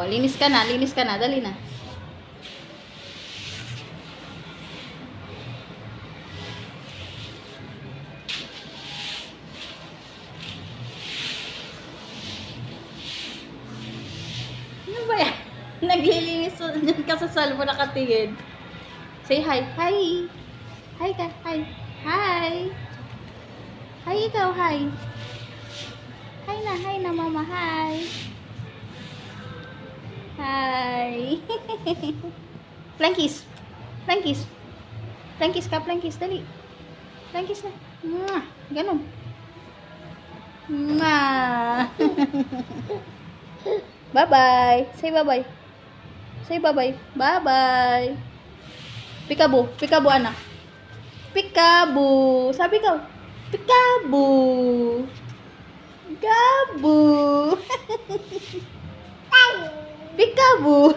Oh, linis ka na, dali na. Ano ba yan? Naglilinis ka sa salmo nakatingin. Say hi. Hi. Hi ka. Hi. Hi. Hi ikaw. Hi. Hi na mama. Hi. Hi. Plankies. Plankies. Plankies ka. Plankies. Dali. Plankies na. Mwah. Ganun. Mwah. Bye-bye. Say bye-bye. Say bye-bye. Bye-bye. Peekaboo. Peekaboo anak. Peekaboo. Sabi ka. Peekaboo. Peekaboo. Peekaboo.